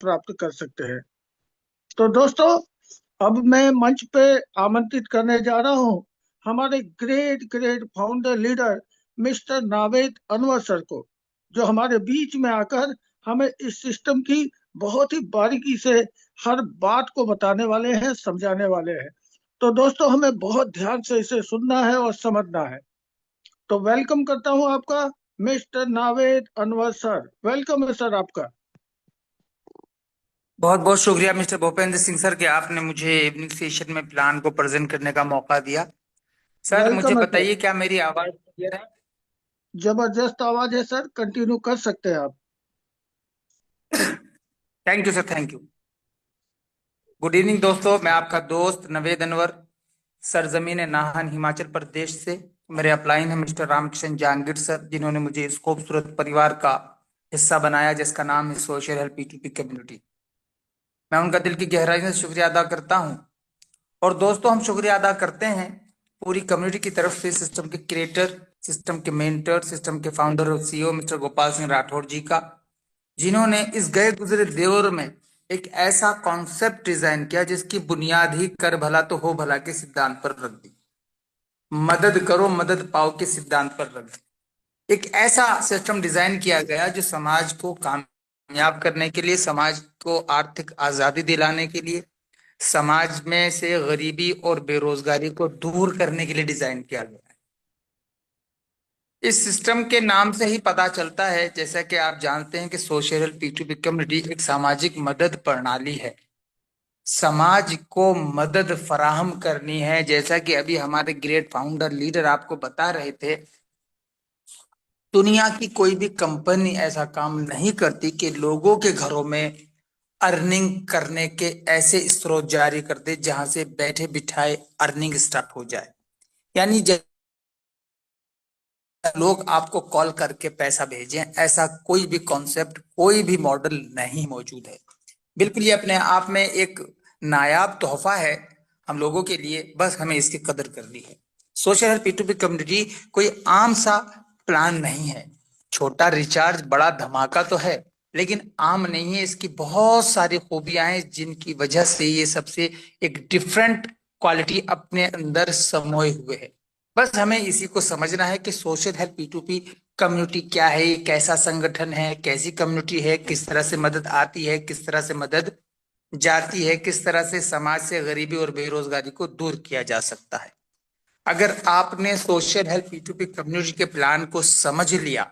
प्राप्त कर सकते हैं। तो दोस्तों, अब मैं मंच पे आमंत्रित करने जा रहा हूँ हमारे great great founder leader mister Naved Anwar sir को, जो हमारे बीच में आकर हमें इस सिस्टम की बहुत ही बारीकी से हर बात को बताने वाले हैं, समझाने वाले हैं। तो दोस्तों, हमें बहुत ध्यान से इसे सुनना है और समझना है। तो वेलकम करता हूँ आपका, mister Naved Anwar sir. Welcome है सर आपका। बहुत बहुत शुक्रिया मिस्टर भूपेंद्र सिंह सर कि आपने मुझे इवनिंग सेशन में प्लान को प्रेजेंट करने का मौका दिया। सर मुझे वेलकम है सर। बताइए, क्या मेरी आवाज क्लियर है? जबरदस्त आवाज है सर, कंटिन्यू कर सकते हैं आप। Thank you sir, thank you. Good evening दोस्तों, मैं आपका दोस्त नवेद अनवर, सरजमीन नाहन हिमाचल प्रदेश से। मेरे अपलाइन है मिस्टर रामकिशन जहांगीर सर, जिन्होंने मुझे इस खूबसूरत परिवार का हिस्सा बनाया जिसका नाम है सोशल हेल्प P2P कम्युनिटी। मैं उनका दिल की गहराई से शुक्रिया अदा करता हूँ। और दोस्तों, हम शुक्रिया अदा करते हैं पूरी कम्युनिटी की तरफ से, सिस्टम के क्रिएटर, सिस्टम के मेंटर, सिस्टम के फाउंडर और CEO मिस्टर गोपाल सिंह राठौर जी का, जिन्होंने इस गए गुजरे दौर में एक ऐसा कॉन्सेप्ट डिजाइन किया जिसकी बुनियाद ही कर भला तो हो भला के सिद्धांत पर रख दी। मदद करो मदद पाओ के सिद्धांत पर रख दी। एक ऐसा सिस्टम डिजाइन किया गया जो समाज को कामयाब करने के लिए, समाज को आर्थिक आजादी दिलाने के लिए, समाज में से गरीबी और बेरोजगारी को दूर करने के लिए डिजाइन किया गया है। इस सिस्टम के नाम से ही पता चलता है, जैसा कि आप जानते हैं, कि सोशल P2P कम्युनिटी एक सामाजिक मदद प्रणाली है। समाज को मदद फराहम करनी है, जैसा कि अभी हमारे ग्रेट फाउंडर लीडर आपको बता रहे थे। दुनिया की कोई भी कंपनी ऐसा काम नहीं करती कि लोगों के घरों में अर्निंग करने के ऐसे स्रोत जारी कर दे जहां से बैठे बिठाए अर्निंग स्टार्ट हो जाए। यानी लोग आपको कॉल करके पैसा भेजें, ऐसा कोई भी कॉन्सेप्ट, कोई भी मॉडल नहीं मौजूद है। बिल्कुल ये अपने आप में एक नायाब तोहफा है हम लोगों के लिए, बस हमें इसकी कदर करनी है। सोशल P2P कम्युनिटी कोई आम सा प्लान नहीं है। छोटा रिचार्ज बड़ा धमाका तो है, लेकिन आम नहीं है। इसकी बहुत सारी खूबियां हैं जिनकी वजह से ये सबसे एक डिफरेंट क्वालिटी अपने अंदर समोए हुए है। बस हमें इसी को समझना है कि सोशल P2P कम्युनिटी क्या है, ये कैसा संगठन है, कैसी कम्युनिटी है, किस तरह से मदद आती है, किस तरह से मदद जाती है, किस तरह से समाज से गरीबी और बेरोजगारी को दूर किया जा सकता है। अगर आपने सोशल P2P कम्युनिटी के प्लान को समझ लिया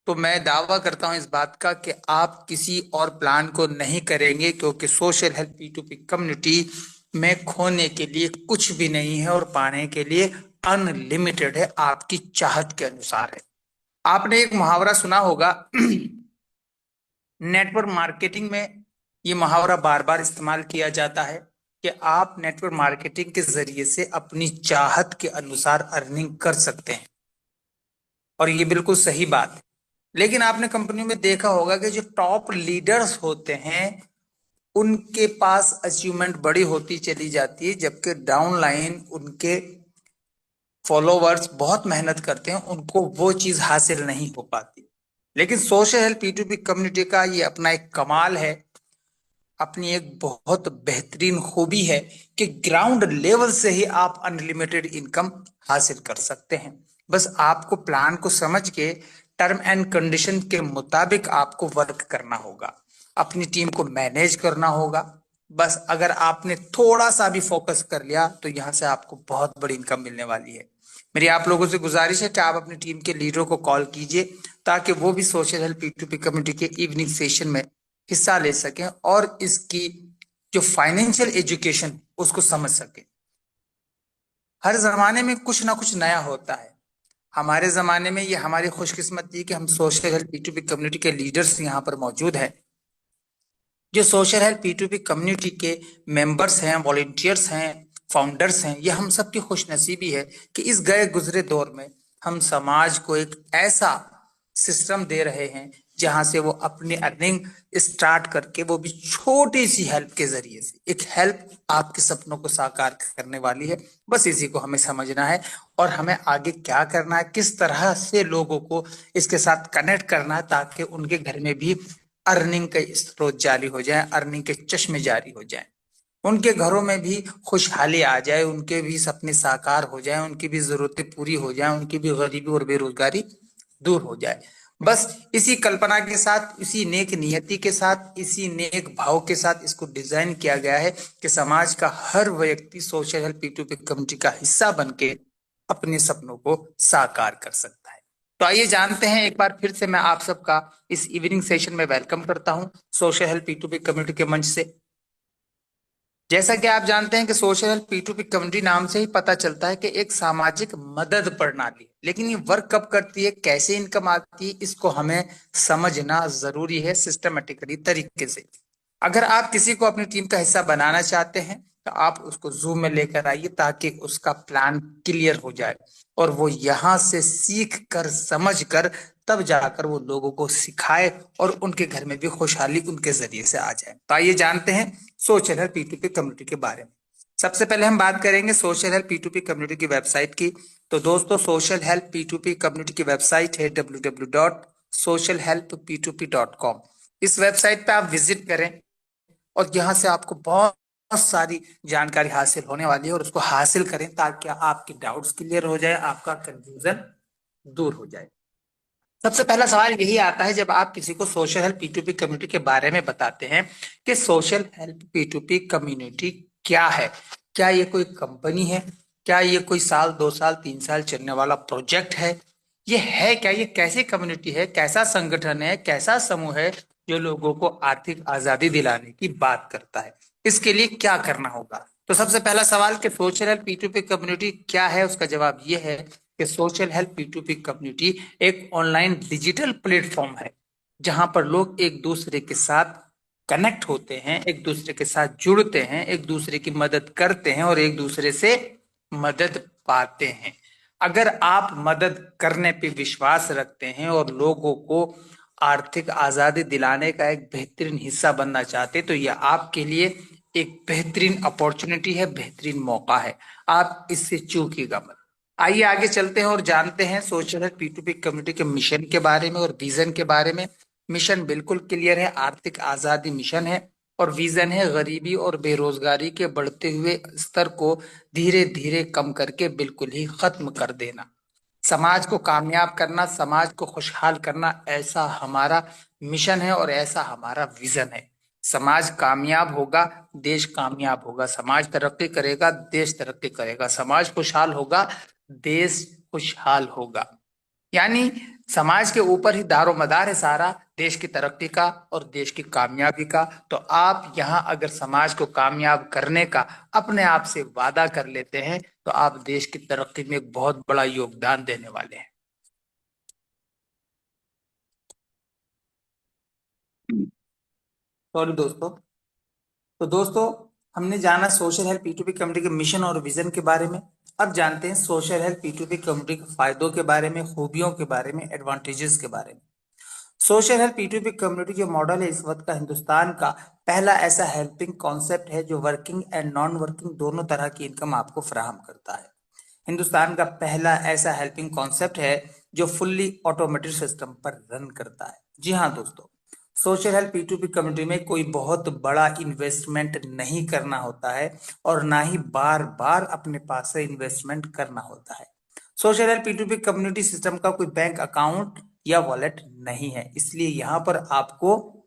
तो मैं दावा करता हूं इस बात का कि आप किसी और प्लान को नहीं करेंगे, क्योंकि सोशल P2P कम्युनिटी में खोने के लिए कुछ भी नहीं है और पाने के लिए अनलिमिटेड है, आपकी चाहत के अनुसार है। आपने एक मुहावरा सुना होगा नेटवर्क मार्केटिंग में ये मुहावरा बार बार इस्तेमाल किया जाता है कि आप नेटवर्क मार्केटिंग के जरिए से अपनी चाहत के अनुसार अर्निंग कर सकते हैं, और ये बिल्कुल सही बात है। लेकिन आपने कंपनी में देखा होगा कि जो टॉप लीडर्स होते हैं उनके पास अचीवमेंट बड़ी होती चली जाती है, जबकि डाउन लाइन उनके फॉलोवर्स बहुत मेहनत करते हैं, उनको वो चीज हासिल नहीं हो पाती। लेकिन सोशल P2P कम्युनिटी का ये अपना एक कमाल है, अपनी एक बहुत बेहतरीन खूबी है कि ग्राउंड लेवल से ही आप अनलिमिटेड इनकम हासिल कर सकते हैं। बस आपको प्लान को समझ के टर्म एंड कंडीशन के मुताबिक आपको वर्क करना होगा, अपनी टीम को मैनेज करना होगा। बस अगर आपने थोड़ा सा भी फोकस कर लिया तो यहां से आपको बहुत बड़ी इनकम मिलने वाली है। मेरी आप लोगों से गुजारिश है कि आप अपनी टीम के लीडरों को कॉल कीजिए ताकि वो भी सोशल P2P कम्युनिटी के इवनिंग सेशन में हिस्सा ले सकें और इसकी जो फाइनेंशियल एजुकेशन उसको समझ सके। हर जमाने में कुछ ना कुछ नया होता है। हमारे जमाने में ये हमारी खुशकिस्मती कि हम सोशल P2P कम्युनिटी के लीडर्स यहाँ पर मौजूद हैं, जो सोशल P2P कम्युनिटी के मेंबर्स हैं, वॉलेंटियर्स हैं, फाउंडर्स हैं। ये हम सबकी खुशनसीबी है कि इस गए गुजरे दौर में हम समाज को एक ऐसा सिस्टम दे रहे हैं जहां से वो अपनी अर्निंग स्टार्ट करके, वो भी छोटी सी हेल्प के जरिए से, एक हेल्प आपके सपनों को साकार करने वाली है। बस इसी को हमें समझना है और हमें आगे क्या करना है, किस तरह से लोगों को इसके साथ कनेक्ट करना है ताकि उनके घर में भी अर्निंग के स्रोत जारी हो जाए, अर्निंग के चश्मे जारी हो जाए, उनके घरों में भी खुशहाली आ जाए, उनके भी सपने साकार हो जाए, उनकी भी जरूरतें पूरी हो जाए, उनकी भी गरीबी और बेरोजगारी दूर हो जाए। बस इसी कल्पना के साथ, इसी नेक नियति के साथ, इसी नेक भाव के साथ इसको डिजाइन किया गया है कि समाज का हर व्यक्ति सोशल हेल्प P2P कम्युनिटी का हिस्सा बन के अपने सपनों को साकार कर सकता है। तो आइए जानते हैं, एक बार फिर से मैं आप सबका इस इवनिंग सेशन में वेलकम करता हूं सोशल हेल्प P2P कम्युनिटी के मंच से। जैसा कि आप जानते हैं कि सोशल हेल्प P2P कम्युनिटी नाम से ही पता चलता है कि एक सामाजिक मदद प्रणाली, लेकिन ये वर्क कब करती है, कैसे इनकम आती है, इसको हमें समझना जरूरी है सिस्टमेटिकली तरीके से। अगर आप किसी को अपनी टीम का हिस्सा बनाना चाहते हैं तो आप उसको जूम में लेकर आइए ताकि उसका प्लान क्लियर हो जाए और वो यहां से सीख कर समझ कर तब जाकर वो लोगों को सिखाए और उनके घर में भी खुशहाली उनके जरिए से आ जाए। तो आइए जानते हैं सोशल हेल्प P2P कम्युनिटी के बारे में। सबसे पहले हम बात करेंगे सोशल हेल्प P2P कम्युनिटी की वेबसाइट की। तो दोस्तों, सोशल हेल्प P2P कम्युनिटी की वेबसाइट है www.socialhelpp2p.com। इस वेबसाइट पे आप विजिट करें और यहाँ से आपको बहुत सारी जानकारी हासिल होने वाली है और उसको हासिल करें ताकि आपके डाउट्स क्लियर हो जाए, आपका कंफ्यूजन दूर हो जाए। सबसे पहला सवाल यही आता है जब आप किसी को सोशल हेल्प P2P कम्युनिटी के बारे में बताते हैं कि सोशल हेल्प P2P कम्युनिटी क्या है। क्या ये कोई कंपनी है? क्या ये कोई साल, 2 साल, 3 साल चलने वाला प्रोजेक्ट है? ये है क्या? ये कैसी कम्युनिटी है? कैसा संगठन है? कैसा समूह है जो लोगों को आर्थिक आजादी दिलाने की बात करता है? इसके लिए क्या करना होगा? तो सबसे पहला सवाल कि सोशल हेल्प P2P कम्युनिटी क्या है, उसका जवाब ये है कि सोशल हेल्प P2P कम्युनिटी एक ऑनलाइन डिजिटल प्लेटफॉर्म है जहां पर लोग एक दूसरे के साथ कनेक्ट होते हैं, एक दूसरे के साथ जुड़ते हैं, एक दूसरे की मदद करते हैं और एक दूसरे से मदद पाते हैं। अगर आप मदद करने पे विश्वास रखते हैं और लोगों को आर्थिक आजादी दिलाने का एक बेहतरीन हिस्सा बनना चाहते हैं तो यह आपके लिए एक बेहतरीन अपॉर्चुनिटी है, बेहतरीन मौका है। आप इससे चूकिएगा मत। आइए आगे चलते हैं और जानते हैं सोशल हेल्प P2P कम्युनिटी के मिशन के बारे में और विजन के बारे में। मिशन बिल्कुल क्लियर है, आर्थिक आजादी मिशन है और विजन है गरीबी और बेरोजगारी के बढ़ते हुए स्तर को धीरे धीरे कम करके बिल्कुल ही खत्म कर देना, समाज को कामयाब करना, समाज को खुशहाल करना, ऐसा हमारा मिशन है और ऐसा हमारा विजन है। समाज कामयाब होगा, देश कामयाब होगा, समाज तरक्की करेगा, देश तरक्की करेगा, समाज खुशहाल होगा, देश खुशहाल होगा। यानी समाज के ऊपर ही दारोमदार है सारा देश की तरक्की का और देश की कामयाबी का। तो आप यहाँ अगर समाज को कामयाब करने का अपने आप से वादा कर लेते हैं तो आप देश की तरक्की में एक बहुत बड़ा योगदान देने वाले हैं। सॉरी दोस्तों। तो दोस्तों, हमने जाना सोशल हेल्प P2P कम्युनिटी के मिशन और विजन के बारे में। अब जानते हैं सोशल हेल्प P2P कम्युनिटी के फायदों के बारे में, खूबियों के बारे में, एडवांटेजेस के बारे में। सोशल हेल्प P2P कम्युनिटी जो मॉडल है इस वक्त का हिंदुस्तान का पहला ऐसा हेल्पिंग कॉन्सेप्ट है जो वर्किंग एंड नॉन वर्किंग दोनों तरह की इनकम आपको फराहम करता है। हिंदुस्तान का पहला ऐसा हेल्पिंग कॉन्सेप्ट है जो फुल्ली ऑटोमेटेड सिस्टम पर रन करता है। जी हाँ दोस्तों, सोशल हेल्प P2P कम्युनिटी में कोई बहुत बड़ा इन्वेस्टमेंट नहीं करना होता है और ना ही बार बार अपने पास से इन्वेस्टमेंट करना होता है। Social help P2P community system का कोई बैंक अकाउंट या वॉलेट नहीं है, इसलिए यहाँ पर आपको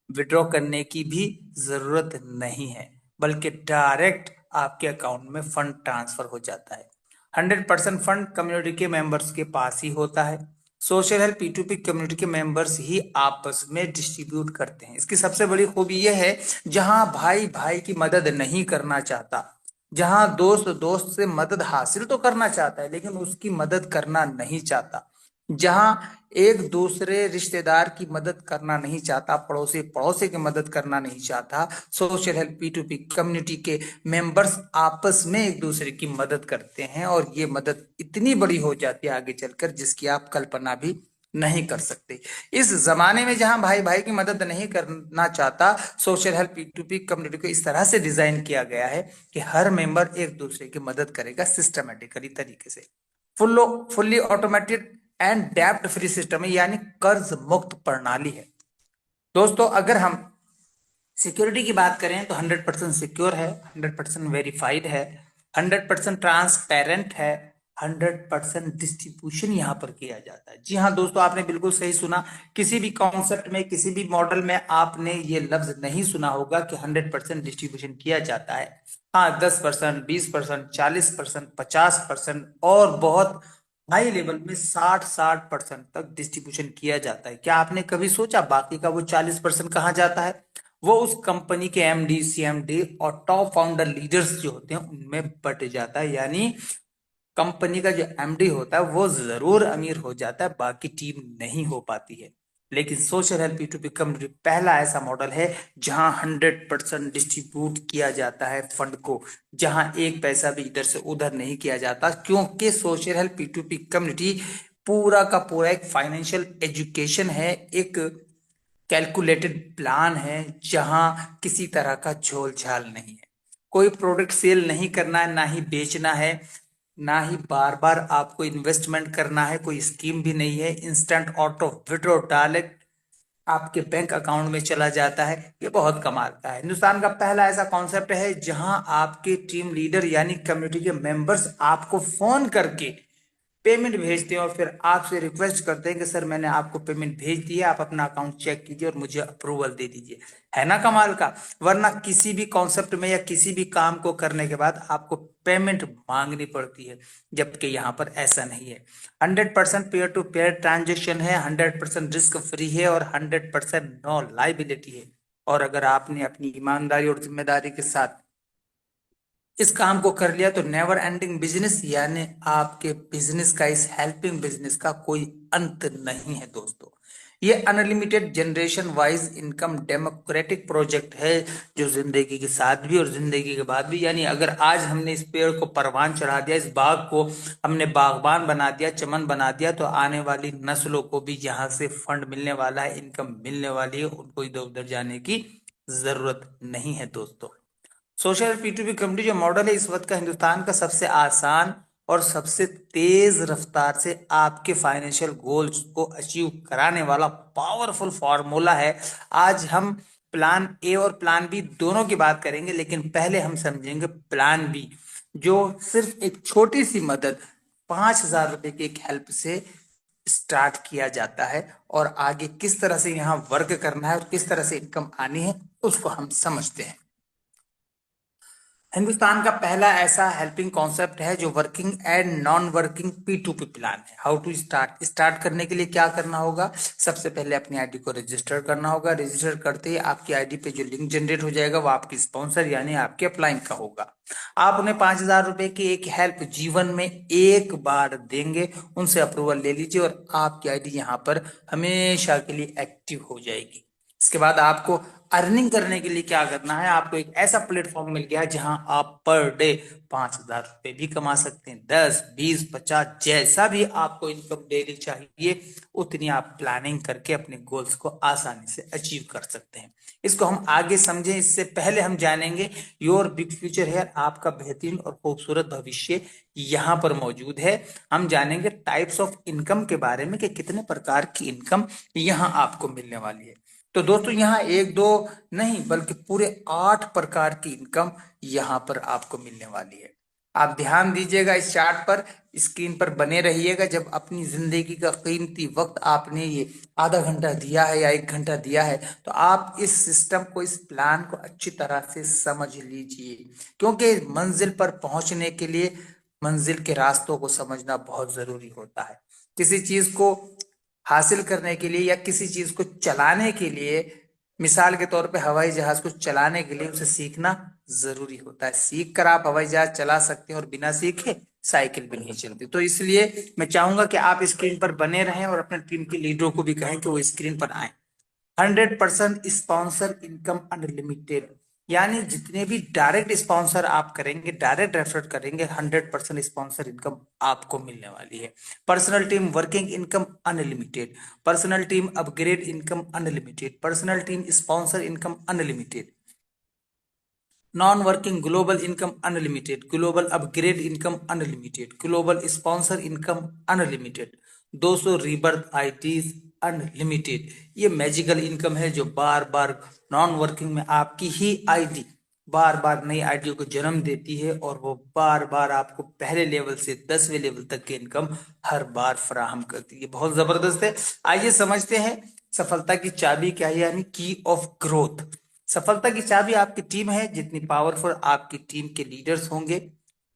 विड्रॉ करने की भी जरूरत नहीं है, बल्कि डायरेक्ट आपके अकाउंट में फंड ट्रांसफर हो जाता है। 100% फंड कम्युनिटी के मेंबर्स के पास ही होता है। सोशल हेल्प P2P कम्युनिटी के मेंबर्स ही आपस में डिस्ट्रीब्यूट करते हैं। इसकी सबसे बड़ी खूबी यह है, जहां भाई भाई की मदद नहीं करना चाहता, जहां दोस्त दोस्त से मदद हासिल तो करना चाहता है लेकिन उसकी मदद करना नहीं चाहता, जहां एक दूसरे रिश्तेदार की मदद करना नहीं चाहता, पड़ोसी पड़ोसी की मदद करना नहीं चाहता, सोशल हेल्प P2P कम्युनिटी के मेंबर्स आपस में एक दूसरे की मदद करते हैं और ये मदद इतनी बड़ी हो जाती है आगे चलकर जिसकी आप कल्पना भी नहीं कर सकते। इस जमाने में जहां भाई भाई की मदद नहीं करना चाहता, सोशल हेल्प P2P कम्युनिटी को इस तरह से डिजाइन किया गया है कि हर मेंबर एक दूसरे की मदद करेगा सिस्टमेटिकली तरीके से। फुल्ली ऑटोमेटेड एंड डेब्ट फ्री सिस्टम है, यानी कर्ज मुक्त प्रणाली है। दोस्तों अगर हम सिक्योरिटी की बात करें तो 100% सिक्योर है, 100% वेरीफाइड है, 100% ट्रांसपेरेंट है, 100% डिस्ट्रीब्यूशन यहाँ पर किया जाता है। जी हाँ दोस्तों, आपने बिल्कुल सही सुना। किसी भी कॉन्सेप्ट में, किसी भी मॉडल में आपने ये लफ्ज नहीं सुना होगा कि 100% डिस्ट्रीब्यूशन किया जाता है। हाँ, 10%, 20%, 40%, 50% और बहुत हाई लेवल में 60% तक डिस्ट्रीब्यूशन किया जाता है। क्या आपने कभी सोचा बाकी का वो 40% कहाँ जाता है? वो उस कंपनी के एमडी, सीएमडी और टॉप फाउंडर लीडर्स जो होते हैं उनमें बट जाता है। यानी कंपनी का जो एमडी होता है वो जरूर अमीर हो जाता है, बाकी टीम नहीं हो पाती है। लेकिन सोशल हेल्प P2P कम्युनिटी पहला ऐसा मॉडल है जहां 100% डिस्ट्रीब्यूट किया जाता है फंड को, जहां एक पैसा भी इधर से उधर नहीं किया जाता, क्योंकि सोशल हेल्प P2P कम्युनिटी पूरा का पूरा एक फाइनेंशियल एजुकेशन है, एक कैलकुलेटेड प्लान है, जहां किसी तरह का झोल झाल नहीं है। कोई प्रोडक्ट सेल नहीं करना है, ना ही बेचना है, ना ही बार बार आपको इन्वेस्टमेंट करना है, कोई स्कीम भी नहीं है। इंस्टेंट ऑटो विड्रॉ डायरेक्ट आपके बैंक अकाउंट में चला जाता है। ये बहुत कमाल का है। हिंदुस्तान का पहला ऐसा कॉन्सेप्ट है जहां आपके टीम लीडर यानी कम्युनिटी के मेंबर्स आपको फोन करके पेमेंट भेजते हैं और फिर आपसे रिक्वेस्ट करते हैं कि सर मैंने आपको पेमेंट भेज दी है, आप अपना अकाउंट चेक कीजिए और मुझे अप्रूवल दे दीजिए। है ना कमाल का? वरना किसी भी कॉन्सेप्ट में या किसी भी काम को करने के बाद आपको पेमेंट मांगनी पड़ती है, जबकि यहाँ पर ऐसा नहीं है। 100% पेयर टू पेयर ट्रांजेक्शन है, 100% रिस्क फ्री है और 100% नो लाइबिलिटी है। और अगर आपने अपनी ईमानदारी और जिम्मेदारी के साथ इस काम को कर लिया तो नेवर एंडिंग बिजनेस, यानी आपके बिजनेस का, इस हेल्पिंग बिजनेस का कोई अंत नहीं है दोस्तों। ये unlimited generation wise income democratic project है, जो जिंदगी के साथ भी और जिंदगी के बाद भी, यानी अगर आज हमने इस पेड़ को परवान चढ़ा दिया, इस बाग को हमने बागबान बना दिया, चमन बना दिया, तो आने वाली नस्लों को भी यहाँ से फंड मिलने वाला है, इनकम मिलने वाली है, उनको इधर उधर जाने की जरूरत नहीं है दोस्तों। सोशल P2P कम्युनिटी जो मॉडल है इस वक्त का हिंदुस्तान का सबसे आसान और सबसे तेज रफ्तार से आपके फाइनेंशियल गोल्स को अचीव कराने वाला पावरफुल फॉर्मूला है। आज हम प्लान ए और प्लान बी दोनों की बात करेंगे, लेकिन पहले हम समझेंगे प्लान बी, जो सिर्फ एक छोटी सी मदद 5,000 रुपए की एक हेल्प से स्टार्ट किया जाता है, और आगे किस तरह से यहाँ वर्क करना है और किस तरह से इनकम आनी है उसको हम समझते हैं। हिंदुस्तान का पहला ऐसा हेल्पिंग कॉन्सेप्ट है जो working and non working P2P plan है। हाउ टू स्टार्ट करने के लिए क्या करना होगा? सबसे पहले अपनी आईडी को रजिस्टर करना होगा। रजिस्टर करते ही आपकी आईडी पे जो लिंक जनरेट हो जाएगा वो आपकी स्पॉन्सर यानी आपके अपलाइन का होगा। आप उन्हें 5,000 रुपए की एक हेल्प जीवन में एक बार देंगे, उनसे अप्रूवल ले लीजिए और आपकी आईडी यहाँ पर हमेशा के लिए एक्टिव हो जाएगी। इसके बाद आपको अर्निंग करने के लिए क्या करना है? आपको एक ऐसा प्लेटफॉर्म मिल गया जहां आप पर डे 5,000 रुपए भी कमा सकते हैं। 10, 20, 50 जैसा भी आपको इनकम डेली चाहिए, उतनी आप प्लानिंग करके अपने गोल्स को आसानी से अचीव कर सकते हैं। इसको हम आगे समझें, इससे पहले हम जानेंगे योर बिग फ्यूचर है, आपका बेहतरीन और खूबसूरत भविष्य यहाँ पर मौजूद है। हम जानेंगे टाइप्स ऑफ इनकम के बारे में कि कितने प्रकार की इनकम यहाँ आपको मिलने वाली है। तो दोस्तों यहाँ एक दो नहीं बल्कि पूरे 8 प्रकार की इनकम यहाँ पर आपको मिलने वाली है। आप ध्यान दीजिएगा इस चार्ट पर, स्क्रीन पर बने रहिएगा। जब अपनी जिंदगी का कीमती वक्त आपने ये आधा घंटा दिया है या 1 घंटा दिया है, तो आप इस सिस्टम को, इस प्लान को अच्छी तरह से समझ लीजिए, क्योंकि मंजिल पर पहुंचने के लिए मंजिल के रास्तों को समझना बहुत जरूरी होता है। किसी चीज को हासिल करने के लिए या किसी चीज को चलाने के लिए, मिसाल के तौर पे हवाई जहाज को चलाने के लिए उसे सीखना जरूरी होता है। सीख कर आप हवाई जहाज चला सकते हैं और बिना सीखे साइकिल भी नहीं चलती। तो इसलिए मैं चाहूंगा कि आप स्क्रीन पर बने रहें और अपने टीम के लीडरों को भी कहें कि वो स्क्रीन पर आए। 100% स्पॉन्सर इनकम अनलिमिटेड, यानी जितने भी डायरेक्ट स्पॉन्सर आप करेंगे, डायरेक्ट रेफर करेंगे, 100% स्पॉन्सर इनकम आपको मिलने वाली है। Personal team working income unlimited, personal team upgrade income unlimited, personal team sponsor income unlimited, non working global income unlimited, global upgrade income unlimited, global sponsor income unlimited, 200 rebirth ITs unlimited. ये magical income है जो बार बार non working में आपकी ही ID बार बार नई आईडियो को जन्म देती है और वो बार बार आपको पहले लेवल से 10वें लेवल तक की इनकम हर बार फराहम करती है। बहुत जबरदस्त है। आइए समझते हैं सफलता की चाबी क्या है, यानी की ऑफ ग्रोथ। सफलता की चाबी आपकी टीम है। जितनी पावरफुल आपकी टीम के लीडर्स होंगे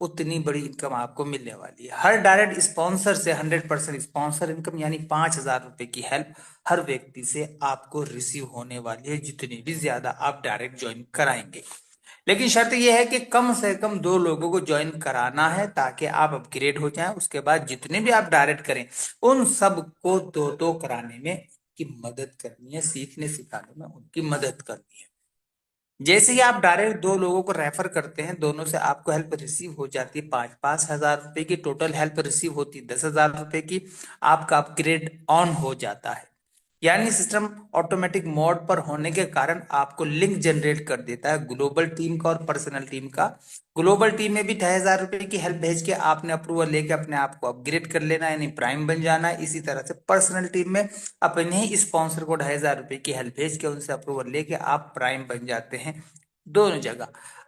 उतनी बड़ी इनकम आपको मिलने वाली है। हर डायरेक्ट स्पॉन्सर से 100% स्पॉन्सर इनकम यानी 5,000 रुपए की हेल्प हर व्यक्ति से आपको रिसीव होने वाली है, जितनी भी ज्यादा आप डायरेक्ट ज्वाइन कराएंगे। लेकिन शर्त यह है कि कम से कम 2 लोगों को ज्वाइन कराना है ताकि आप अपग्रेड हो जाएं। उसके बाद जितने भी आप डायरेक्ट करें उन सब को दो दो कराने में की मदद करनी है, सीखने सिखाने में उनकी मदद करनी है। जैसे ही आप डायरेक्ट 2 लोगों को रेफर करते हैं, दोनों से आपको हेल्प रिसीव हो जाती है 5,000 रुपए की। टोटल हेल्प रिसीव होती है 10,000 रुपए की। आपका अपग्रेड ऑन हो जाता है, यानी सिस्टम ऑटोमेटिक मोड पर होने के कारण आपको लिंक जनरेट कर देता है ग्लोबल टीम का और पर्सनल टीम का। ग्लोबल टीम में भी 2,500 रुपए की हेल्प भेज के आपने अप्रूवल लेके अपने आप को अपग्रेड कर लेना है, यानी प्राइम बन जाना है। इसी तरह से पर्सनल टीम में अपने ही स्पॉन्सर को 2,500 रुपए की हेल्प भेज के उनसे अप्रूवल लेके आप प्राइम बन जाते हैं। दोनों जगह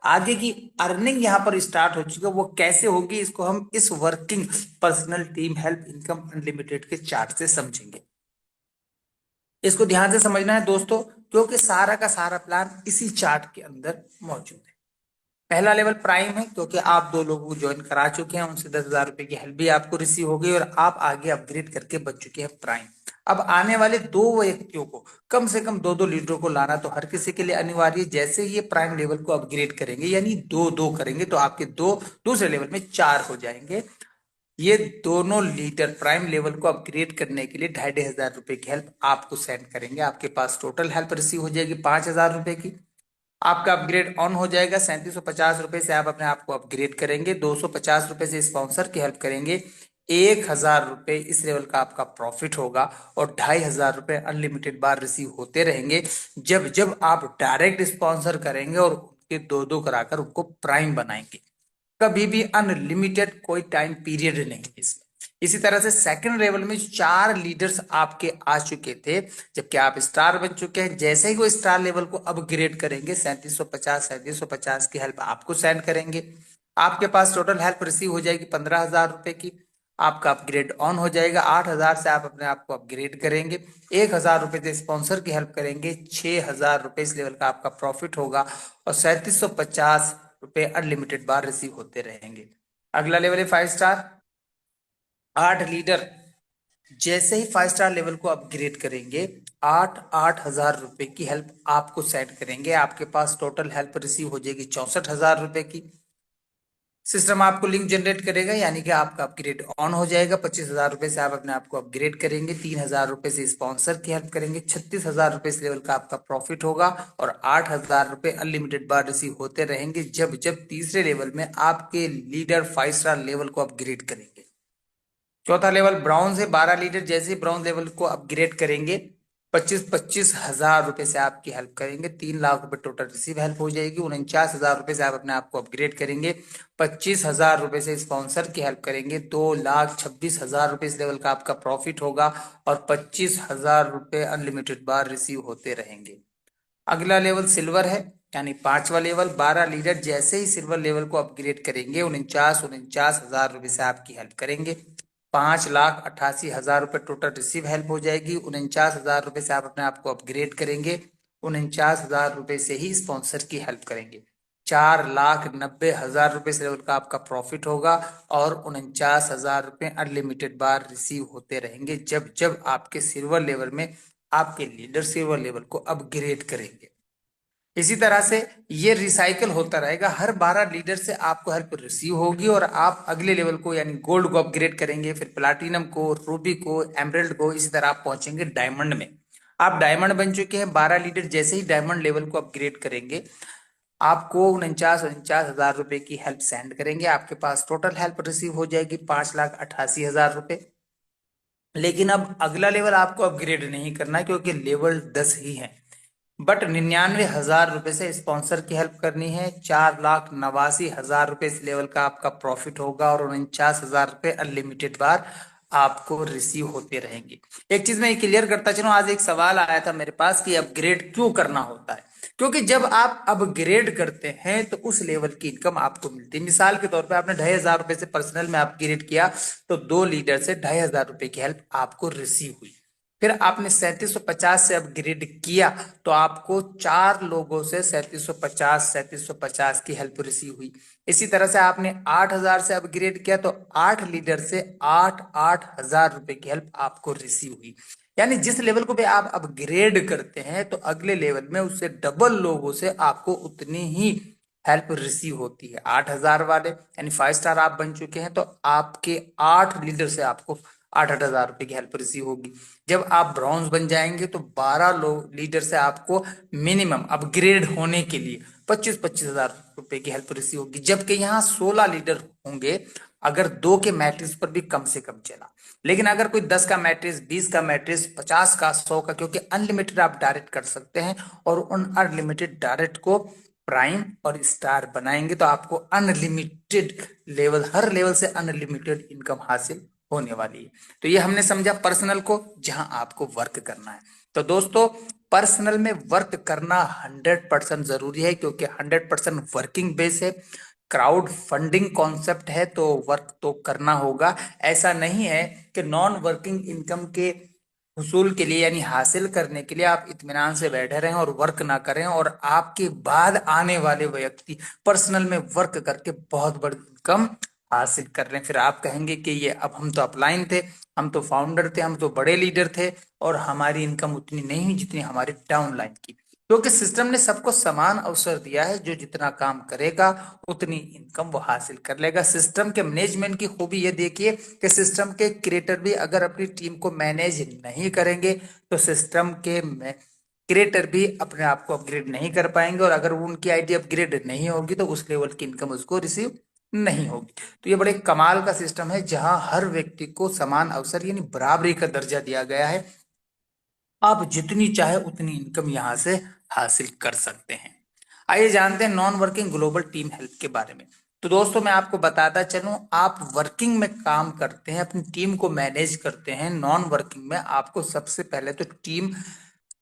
आगे की अर्निंग यहाँ पर स्टार्ट हो चुकी है। वो कैसे होगी इसको हम इस working personal team help income unlimited के चार्ट से समझेंगे। इसको ध्यान से समझना है दोस्तों, क्योंकि सारा का सारा प्लान इसी चार्ट के अंदर मौजूद है। पहला लेवल प्राइम है, क्योंकि आप 2 लोगों को ज्वाइन करा चुके हैं, उनसे 10,000 रुपए की हेल्प भी आपको रिसीव हो गई और आप आगे अपग्रेड करके बच चुके हैं प्राइम। अब आने वाले 2 व्यक्तियों को, कम से कम 2-2 लीडरों को लाना तो हर किसी के लिए अनिवार्य है। जैसे ये प्राइम लेवल को अपग्रेड करेंगे यानी 2-2 करेंगे तो आपके 2 दूसरे लेवल में 4 हो जाएंगे। ये दोनों लीडर प्राइम लेवल को अपग्रेड करने के लिए 2,500 रुपए की हेल्प आपको सेंड करेंगे। आपके पास टोटल हेल्प रिसीव हो जाएगी 5,000 रुपए की। आपका अपग्रेड ऑन हो जाएगा। 3,750 रुपए से आप अपने आप को अपग्रेड करेंगे। 250 रुपए से स्पॉन्सर की हेल्प करेंगे। 1,000 रुपए इस लेवल का आपका प्रॉफिट होगा और 2,500 रुपए अनलिमिटेड बार रिसीव होते रहेंगे जब जब आप डायरेक्ट स्पॉन्सर करेंगे और उनके 2-2 कराकर उनको प्राइम बनाएंगे। कभी भी अनलिमिटेड कोई टाइम पीरियड नहीं है इसमें। इसी तरह से सेकंड लेवल में 4 लीडर्स आपके आ चुके थे, जबकि आप स्टार बन चुके हैं। जैसे ही वो स्टार लेवल को अपग्रेड करेंगे 3,750 की हेल्प आपको सेंड करेंगे। आपके पास टोटल हेल्प रिसीव हो जाएगी 15,000 रुपए की। आपका अपग्रेड ऑन हो जाएगा। 8,000 से आप अपने आप को अपग्रेड करेंगे। 1,000 रुपए से स्पॉन्सर की हेल्प करेंगे। 6,000 रुपए इस लेवल का आपका प्रॉफिट होगा और 3,750 रुपए अनलिमिटेड बार रिसीव होते रहेंगे। अगला लेवल है 5 स्टार। 8 लीडर जैसे ही 5 स्टार लेवल को अपग्रेड करेंगे 8,000 रुपए की हेल्प आपको सेंड करेंगे। आपके पास टोटल हेल्प रिसीव हो जाएगी 64,000 रुपए की। सिस्टम आपको लिंक जनरेट करेगा, यानी कि आपका अपग्रेड ऑन हो जाएगा। 25,000 रुपए से आप अपने आप को अपग्रेड करेंगे। 3,000 रुपए से स्पॉन्सर की हेल्प करेंगे। 36,000 रुपए इस लेवल का आपका प्रॉफिट होगा और 8,000 रुपए अनलिमिटेड बार रिसीव होते रहेंगे जब जब तीसरे लेवल में आपके लीडर 5 स्टार लेवल को अपग्रेड करेंगे। चौथा लेवल ब्राउन से 12 लीडर जैसे ब्राउन लेवल को अपग्रेड करेंगे 25,000 रुपए से आपकी हेल्प करेंगे। 3 लाख रुपए टोटल रिसीव हेल्प हो जाएगी। 49,000 रुपए से आप अपने आप को अपग्रेड करेंगे। 25,000 रुपए से स्पॉन्सर की हेल्प करेंगे। 2,26,000 रुपए इस लेवल का आपका प्रॉफिट होगा और 25,000 रुपए अनलिमिटेड बार रिसीव होते रहेंगे। अगला लेवल सिल्वर है, यानी 5वां लेवल। 12 लीडर जैसे ही सिल्वर लेवल को अपग्रेड करेंगे 49,000 रुपए से आपकी हेल्प करेंगे। 5,88,000 रुपए टोटल रिसीव हेल्प हो जाएगी। 49,000 रुपए से आप अपने आप को अपग्रेड करेंगे। 49,000 रुपए से ही स्पॉन्सर की हेल्प करेंगे। 4,90,000 रुपए से लेवल का आपका प्रॉफिट होगा और 49,000 रुपए अनलिमिटेड बार रिसीव होते रहेंगे जब जब आपके सिल्वर लेवल में आपके लीडर सिल्वर लेवल को अपग्रेड करेंगे। इसी तरह से ये रिसाइकल होता रहेगा। हर 12 लीडर से आपको हेल्प रिसीव होगी और आप अगले लेवल को यानी गोल्ड को अपग्रेड करेंगे, फिर प्लाटिनम को, रूबी को, एमरल्ड को। इसी तरह आप पहुंचेंगे डायमंड में। आप डायमंड बन चुके हैं। 12 लीडर जैसे ही डायमंड लेवल को अपग्रेड करेंगे आपको 49,000 रुपए की हेल्प सेंड करेंगे। आपके पास टोटल हेल्प रिसीव हो जाएगी 5,88,000 रुपए। लेकिन अब अगला लेवल आपको अपग्रेड नहीं करना क्योंकि लेवल 10 ही है, बट 99,000 रुपए से स्पॉन्सर की हेल्प करनी है। 4,89,000 रुपए इस लेवल का आपका प्रॉफिट होगा और 49,000 रुपए अनलिमिटेड बार आपको रिसीव होते रहेंगे। एक चीज मैं क्लियर करता चलूं, आज एक सवाल आया था मेरे पास कि अपग्रेड क्यों करना होता है। क्योंकि जब आप अपग्रेड करते हैं तो उस लेवल की इनकम आपको मिलती है। मिसाल के तौर पे आपने 2,500 रुपए से पर्सनल में अपग्रेड किया, तो 2 लीडर से 2,500 रुपए की हेल्प आपको रिसीव हुई। फिर आपने 3750 से अपग्रेड किया, तो आपको 4 लोगों से 3750 की हेल्प रिसीव हुई। इसी तरह से आपने 8,000 से अपग्रेड किया, तो 8 लीडर से 8,000 रुपए की हेल्प आपको रिसीव हुई। यानी जिस लेवल को भी आप अपग्रेड करते हैं, तो अगले लेवल में उससे डबल लोगों से आपको उतनी ही हेल्प रिसीव होती है। 8,000 वाले यानी 5 स्टार आप बन चुके हैं, तो आपके 8 लीडर से आपको 8,000 रुपए की हेल्प रिसीव होगी। जब आप ब्रॉन्ज बन जाएंगे, तो 12 लोग लीडर से आपको मिनिमम अपग्रेड होने के लिए 25-25 हजार रुपए की हेल्प रिसीव होगी। जबकि यहाँ 16 लीडर होंगे, अगर 2 के मैट्रिक्स पर भी कम से कम चला। लेकिन अगर कोई 10 का मैट्रिक्स, 20 का मैट्रिक्स, 50 का, 100 का, क्योंकि अनलिमिटेड आप डायरेक्ट कर सकते हैं, और उन अनलिमिटेड डायरेक्ट को प्राइम और स्टार बनाएंगे, तो आपको अनलिमिटेड लेवल, हर लेवल से अनलिमिटेड इनकम हासिल होने वाली है। तो ये हमने समझा पर्सनल को, जहां आपको वर्क करना है। तो दोस्तों, पर्सनल में वर्क करना 100% जरूरी है, क्योंकि 100% वर्किंग बेस है। क्राउड फंडिंग कॉन्सेप्ट है, तो वर्क तो करना होगा। ऐसा नहीं है कि नॉन वर्किंग इनकम के हुसूल के लिए, यानी हासिल करने के लिए, आप इत्मीनान से बैठे रहें और वर्क ना करें, और आपके बाद आने वाले व्यक्ति पर्सनल में वर्क करके बहुत बड़ी इनकम हासिल कर रहे हैं। फिर आप कहेंगे कि ये, अब हम तो अपलाइन थे, हम तो फाउंडर थे, हम तो बड़े लीडर थे, और हमारी इनकम उतनी नहीं हुई जितनी हमारी डाउनलाइन की। क्योंकि सिस्टम ने सबको समान अवसर दिया है, जो जितना काम करेगा उतनी इनकम वो हासिल कर लेगा। सिस्टम के मैनेजमेंट की खूबी ये देखिए कि सिस्टम के क्रिएटर भी अगर अपनी टीम को मैनेज नहीं करेंगे, तो सिस्टम के क्रिएटर भी अपने आप को अपग्रेड नहीं कर पाएंगे, और अगर उनकी आईडी अपग्रेड नहीं होगी, तो उस लेवल की इनकम उसको रिसीव नहीं होगी। तो ये बड़े कमाल का सिस्टम है, जहां हर व्यक्ति को समान अवसर यानी बराबरी का दर्जा दिया गया है। आप जितनी चाहे उतनी इनकम यहां से हासिल कर सकते हैं। आइए जानते हैं non working global team help के बारे में। तो दोस्तों, मैं आपको बताता चलूं, आप वर्किंग में काम करते हैं, अपनी टीम को मैनेज करते हैं। नॉन वर्किंग में आपको सबसे पहले तो टीम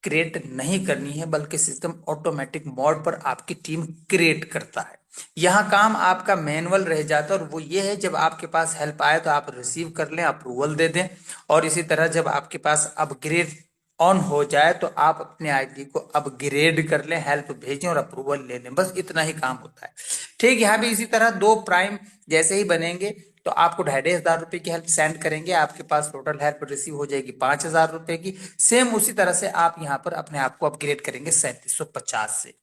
क्रिएट नहीं करनी है, बल्कि सिस्टम ऑटोमेटिक मोड पर आपकी टीम क्रिएट करता है। यहाँ काम आपका मैनुअल रह जाता है, और वो ये है, जब आपके पास हेल्प आए तो आप रिसीव कर लें, अप्रूवल दे दें, और इसी तरह जब आपके पास अपग्रेड ऑन हो जाए, तो आप अपने आईडी को अपग्रेड कर लें, हेल्प भेजें और अप्रूवल ले लें। बस इतना ही काम होता है। ठीक, यहाँ भी इसी तरह 2 प्राइम जैसे ही बनेंगे, तो आपको 2,500 रुपए की हेल्प सेंड करेंगे, आपके पास टोटल हेल्प रिसीव हो जाएगी 5,000 रुपए की। सेम उसी तरह से आप यहाँ पर अपने आप को अपग्रेड करेंगे 3750 से।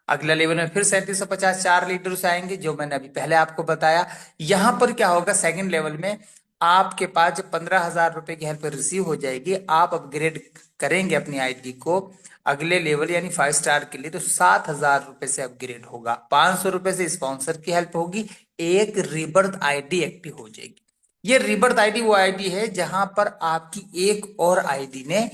अगला लेवल में फिर 3750 4 लीटर से आएंगे, जो मैंने अभी पहले आपको बताया। यहां पर क्या होगा, सेकंड लेवल में आपके पास जब 15,000 रुपए की हेल्प रिसीव हो जाएगी, आप अपग्रेड करेंगे अपनी आईडी को अगले लेवल यानी 5 स्टार के लिए, तो 7,000 रुपए से अपग्रेड होगा। 500 रुपए से स्पॉन्सर की हेल्प होगी, एक रीबर्थ आईडी एक्टिव हो जाएगी। ये रीबर्थ आईडी वो आईडी है जहां पर आपकी एक और आईडी ने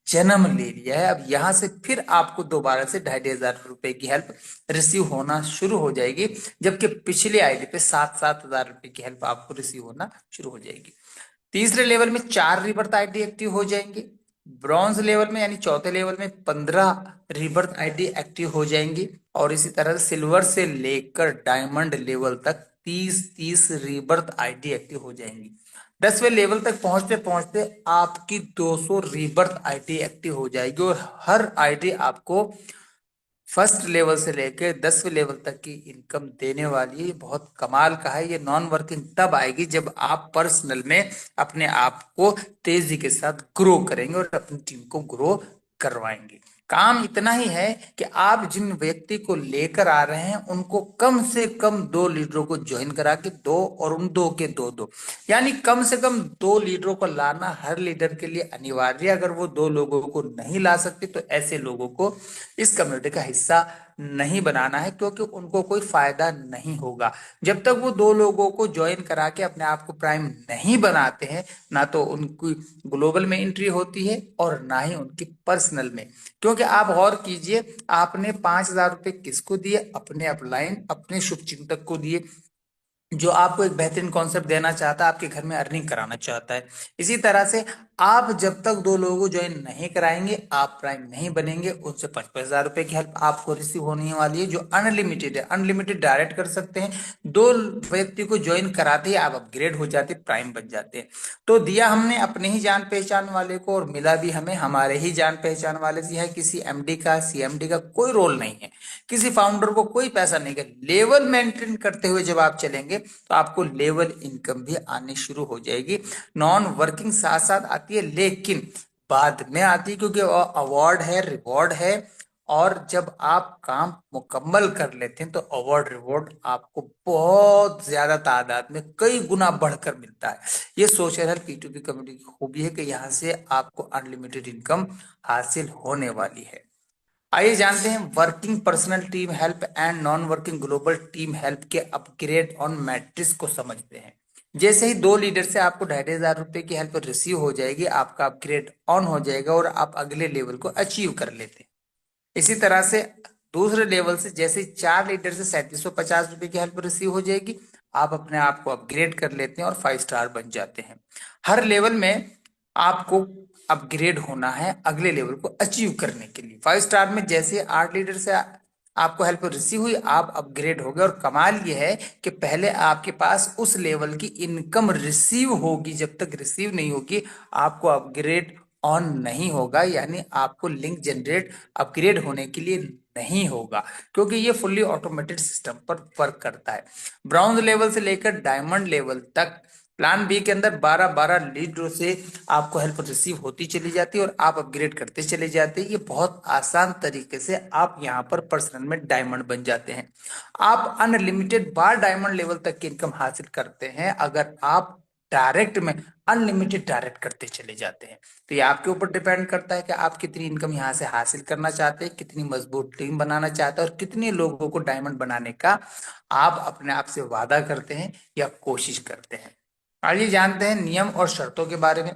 जन्म ले लिया है। अब यहां से फिर आपको दोबारा से 2,500 रुपए की हेल्प रिसीव होना शुरू हो जाएगी, जबकि पिछले आईडी पे 7,000 रुपए की हेल्प आपको रिसीव होना शुरू हो जाएगी। तीसरे लेवल में 4 रिबर्थ आईडी एक्टिव हो जाएंगे। ब्रॉन्ज लेवल में यानी चौथे लेवल में 15 रिबर्थ आईडी एक्टिव हो जाएंगी, और इसी तरह सिल्वर से लेकर डायमंड लेवल तक 30-30 रिबर्थ आईडी एक्टिव हो जाएंगी। 10वें लेवल तक पहुंचते पहुंचते आपकी 200 रिबर्थ आईडी एक्टिव हो जाएगी, और हर आईडी आपको फर्स्ट लेवल से लेकर 10वें लेवल तक की इनकम देने वाली है। बहुत कमाल का है। ये नॉन वर्किंग तब आएगी जब आप पर्सनल में अपने आप को तेजी के साथ ग्रो करेंगे और अपनी टीम को ग्रो करवाएंगे। काम इतना ही है कि आप जिन व्यक्ति को लेकर आ रहे हैं, उनको कम से कम 2 लीडरों को ज्वाइन करा के दो, और उन 2 के 2-2 यानी कम से कम 2 लीडरों को लाना हर लीडर के लिए अनिवार्य है। अगर वो 2 लोगों को नहीं ला सकते, तो ऐसे लोगों को इस कम्युनिटी का हिस्सा नहीं बनाना है, क्योंकि उनको कोई फायदा नहीं होगा। जब तक वो 2 लोगों को ज्वाइन करा के अपने आप को प्राइम नहीं बनाते हैं, ना तो उनकी ग्लोबल में एंट्री होती है और ना ही उनकी पर्सनल में। क्योंकि आप गौर कीजिए, आपने 5,000 रुपए किसको दिए? अपने अपलाइन, अपने शुभचिंतक को दिए। जो आपको एक बेहतरीन कॉन्सेप्ट देना चाहता है, आपके घर में अर्निंग कराना चाहता है। इसी तरह से आप जब तक दो लोगों को ज्वाइन नहीं कराएंगे, आप प्राइम नहीं बनेंगे, उनसे 55,000 रुपए की हेल्प आपको रिसीव होने वाली है, जो अनलिमिटेड है। अनलिमिटेड डायरेक्ट कर सकते हैं। दो व्यक्ति को ज्वाइन कराते ही आप अपग्रेड हो जाते, प्राइम बन जाते हैं। तो दिया हमने अपने ही जान पहचान वाले को, और मिला भी हमें हमारे ही जान पहचान वाले से है। किसी एमडी का, सीएमडी का कोई रोल नहीं है, किसी फाउंडर को कोई पैसा नहीं है। लेवल मेंटेन करते हुए जब आप चलेंगे तो आपको लेवल इनकम भी आनी शुरू हो जाएगी। नॉन वर्किंग साथ साथ आती है, लेकिन बाद में आती है, क्योंकि अवार्ड है, रिवॉर्ड है। और जब आप काम मुकम्मल कर लेते हैं तो अवार्ड रिवॉर्ड आपको बहुत ज्यादा तादाद में कई गुना बढ़कर मिलता है। ये सोशल हेल्प P2P कम्युनिटी की खूबी है कि यहाँ से आपको अनलिमिटेड इनकम हासिल होने वाली है। आइए जानते हैं working personal team help and non working global team help के अपग्रेड ऑन मैट्रिक्स को समझते हैं। जैसे ही दो लीडर से आपको 2,500 रुपए की हेल्प रिसीव हो जाएगी, आपका अपग्रेड ऑन हो जाएगा और आप अगले लेवल को अचीव कर लेते हैं। इसी तरह से दूसरे लेवल से जैसे 4 लीटर से 3,750 रुपए की हेल्प रिसीव हो जाएगी, आप अपने आप को अपग्रेड कर लेते हैं और 5 स्टार बन जाते हैं। हर लेवल में आपको अपग्रेड होना है अगले लेवल को अचीव करने के लिए। 5 स्टार में जैसे 8 लीटर से आपको हेल्प रिसीव हुई, आप अपग्रेड हो गए। और कमाल ये है कि पहले आपके पास उस लेवल की इनकम रिसीव होगी, जब तक रिसीव नहीं होगी आपको अपग्रेड ऑन नहीं होगा, यानी आपको लिंक जनरेट अपग्रेड होने के लिए नहीं होगा, क्योंकि ये फुल्ली ऑटोमेटेड सिस्टम पर वर्क करता है। ब्राउन लेवल से लेकर डायमंड लेवल तक प्लान बी के अंदर 12-12 लीडरों से आपको हेल्प रिसीव होती चली जाती है और आप अपग्रेड करते चले जाते हैं। ये बहुत आसान तरीके से आप यहाँ पर पर्सनल में डायमंड बन जाते हैं। आप अनलिमिटेड बार डायमंड लेवल तक की इनकम हासिल करते हैं अगर आप डायरेक्ट में अनलिमिटेड डायरेक्ट करते चले जाते हैं। तो ये आपके ऊपर डिपेंड करता है कि आप कितनी इनकम यहाँ से हासिल करना चाहते हैं, कितनी मजबूत टीम बनाना चाहते हैं और कितने लोगों को डायमंड बनाने का आप अपने आप से वादा करते हैं या कोशिश करते हैं। आइए जानते हैं नियम और शर्तों के बारे में।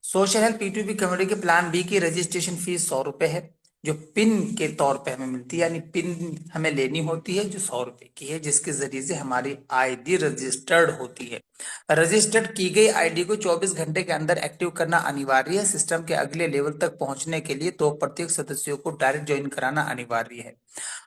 सोशल हेल्थ P2P कम्युनिटी के प्लान बी की रजिस्ट्रेशन फीस 100 रुपए है, जो पिन के तौर पे हमें मिलती है, यानी पिन हमें लेनी होती है जो 100 रुपए की है, जिसके जरिए से हमारी आईडी रजिस्टर्ड होती है। रजिस्टर्ड की गई आईडी को 24 घंटे के अंदर एक्टिव करना अनिवार्य है। सिस्टम के अगले लेवल तक पहुंचने के लिए तो प्रत्येक सदस्यों को डायरेक्ट ज्वाइन कराना अनिवार्य है।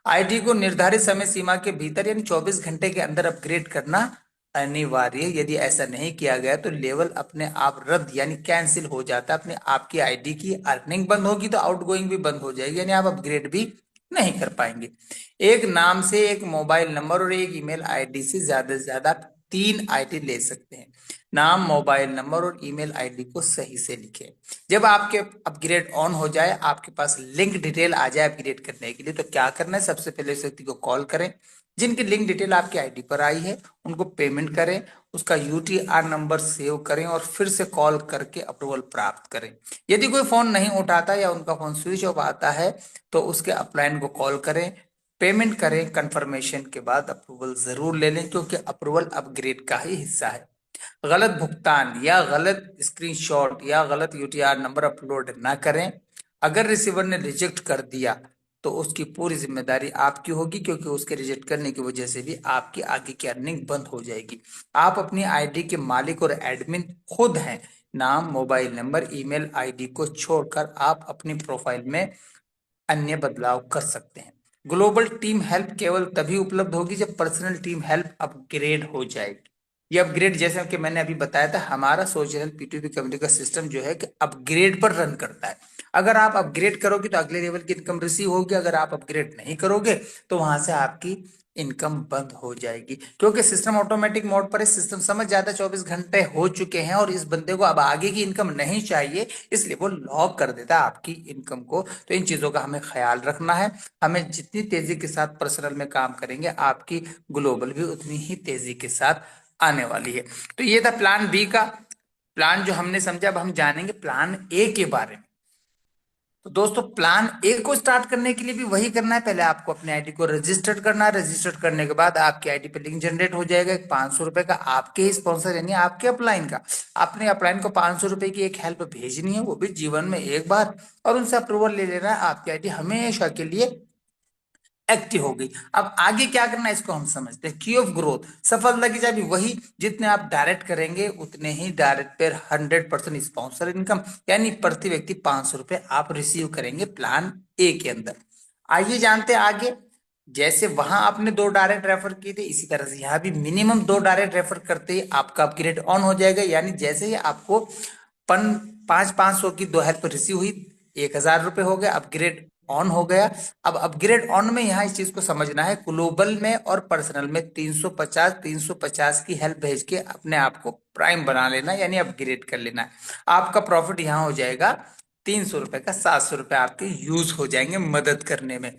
आईडी को निर्धारित समय सीमा के भीतर यानी 24 घंटे के अंदर अपग्रेड करना अनिवार्य है। यदि ऐसा नहीं किया गया तो लेवल अपने आप रद्द यानी कैंसिल हो जाता है। अपने आपकी आईडी की अर्निंग बंद होगी तो आउटगोइंग भी बंद हो जाएगी, यानी आप अपग्रेड भी नहीं कर पाएंगे। एक नाम से एक मोबाइल नंबर और एक ईमेल आईडी से ज्यादा 3 आईडी ले सकते हैं। नाम, मोबाइल नंबर और ईमेल आईडी को सही से लिखें। जब आपके अपग्रेड ऑन हो जाए, आपके पास लिंक डिटेल आ जाए अपग्रेड करने के लिए, तो क्या करना है, सबसे पहले उस व्यक्ति को कॉल करें जिनकी लिंक डिटेल आपकी आईडी पर आई है, उनको पेमेंट करें, उसका यूटीआर नंबर सेव करें और फिर से कॉल करके अप्रूवल प्राप्त करें। यदि कोई फोन नहीं उठाता या उनका फोन स्विच ऑफ आता है तो उसके अपलाइन को कॉल करें, पेमेंट करें, कंफर्मेशन के बाद अप्रूवल जरूर ले लें, क्योंकि अप्रूवल अपग्रेड का ही हिस्सा है। गलत भुगतान या गलत स्क्रीनशॉट या गलत यूटीआर नंबर अपलोड ना करें। अगर रिसीवर ने रिजेक्ट कर दिया तो उसकी पूरी जिम्मेदारी आपकी होगी, क्योंकि उसके रिजेक्ट करने की वजह से भी आपकी आगे की अर्निंग बंद हो जाएगी। आप अपनी आईडी के मालिक और एडमिन खुद हैं। नाम, मोबाइल नंबर, ईमेल आईडी को छोड़कर आप अपनी प्रोफाइल में अन्य बदलाव कर सकते हैं। ग्लोबल टीम हेल्प केवल तभी उपलब्ध होगी जब पर्सनल टीम हेल्प अपग्रेड हो जाएगी। ये अपग्रेड जैसे कि मैंने अभी बताया था, हमारा सोशल P2P कम्युनिटी का सिस्टम जो है कि अपग्रेड पर रन करता है। अगर आप अपग्रेड करोगे तो अगले लेवल की इनकम रिसीव होगी, अगर आप अपग्रेड नहीं करोगे तो वहां से आपकी इनकम बंद हो जाएगी, क्योंकि सिस्टम ऑटोमेटिक मोड पर है। सिस्टम समझ जाता है 24 घंटे हो चुके हैं और इस बंदे को अब आगे की इनकम नहीं चाहिए, इसलिए वो लॉक कर देता है आपकी इनकम को। तो इन चीजों का हमें ख्याल रखना है। हमें जितनी तेजी के साथ पर्सनल में काम करेंगे, आपकी ग्लोबल भी उतनी ही तेजी के साथ आने वाली है। तो ये था प्लान बी का प्लान जो हमने समझा। अब हम जानेंगे प्लान ए के बारे में। तो दोस्तों, प्लान ए को स्टार्ट करने के लिए भी वही करना है। पहले आपको अपने आईडी को रजिस्टर करना है। रजिस्टर करने के बाद आपकी आईडी पे लिंक जनरेट हो जाएगा, एक 500 रुपए का आपके ही स्पॉन्सर यानी आपके अपलाइन का। अपने अपलाइन को 500 रुपए की एक हेल्प भेजनी है, वो भी जीवन में एक बार, और उनसे अप्रूवल ले लेना है। आपकी आईडी हमेशा के लिए एक्टिव हो गई। अब आगे क्या करना है इसको हम समझते हैं। की ऑफ ग्रोथ, सफलता की चाबी वही, जितने आप डायरेक्ट करेंगे उतने ही डायरेक्ट पर 100% स्पॉन्सर इनकम, यानी प्रति व्यक्ति 500 रुपए आप रिसीव करेंगे प्लान ए के अंदर। आइए जानते हैं आगे। जैसे वहां आपने 2 डायरेक्ट रेफर किए थे, इसी तरह से यहाँ भी मिनिमम 2 डायरेक्ट रेफर करते ही आपका अपग्रेड ऑन हो जाएगा। यानी जैसे ही आपको 500 की 2 हेल्प रिसीव हुई, 1000 रुपए हो गए, अपग्रेड ऑन हो गया। अब अपग्रेड ऑन में यहाँ इस चीज को समझना है, ग्लोबल में और पर्सनल में 350 की हेल्प भेज के अपने आप को प्राइम बना लेना, यानी अपग्रेड कर लेना है। आपका प्रॉफिट यहाँ हो जाएगा 300 रुपए का, 700 रुपए आपके यूज हो जाएंगे मदद करने में।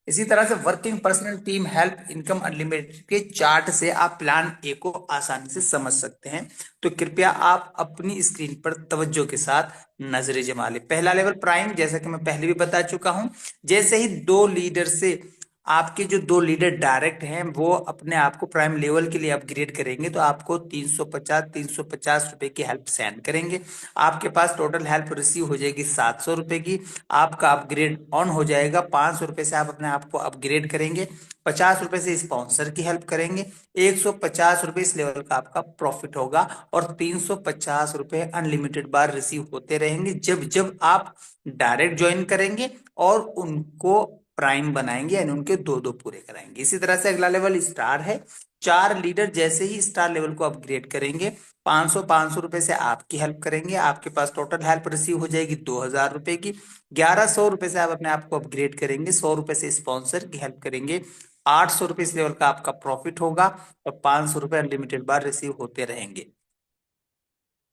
इसी तरह से working personal team help income unlimited के चार्ट से आप प्लान ए को आसानी से समझ सकते हैं। तो कृपया आप अपनी स्क्रीन पर तवज्जो के साथ नजरें जमा ले। पहला लेवल प्राइम, जैसा कि मैं पहले भी बता चुका हूं, जैसे ही 2 लीडर से आपके जो 2 लीडर डायरेक्ट हैं वो अपने आप को प्राइम लेवल के लिए अपग्रेड करेंगे, तो आपको 350 रुपए की हेल्प सेंड करेंगे। आपके पास टोटल हेल्प रिसीव हो जाएगी 700 रुपए की। आपका अपग्रेड ऑन हो जाएगा, 500 रुपए से आप अपने आप को अपग्रेड करेंगे, 50 रुपए से स्पॉन्सर की हेल्प करेंगे, 150 रुपए इस लेवल का आपका प्रॉफिट होगा, और 350 रुपए अनलिमिटेड बार रिसीव होते रहेंगे जब जब आप डायरेक्ट ज्वाइन करेंगे और उनको प्राइम बनाएंगे, यानी उनके 2 पूरे कराएंगे। इसी तरह से अगला लेवल स्टार है। 4 लीडर जैसे ही स्टार लेवल को अपग्रेड करेंगे, 500 रुपए से आपकी हेल्प करेंगे, आपके पास टोटल हेल्प रिसीव हो जाएगी 2000 रुपए की। 1100 रुपए से आप अपने आप को अपग्रेड करेंगे, 100 रुपए से स्पॉन्सर की हेल्प करेंगे, 800 रुपए इस लेवल का आपका प्रॉफिट होगा, और 500 रुपए अनलिमिटेड बार रिसीव होते रहेंगे।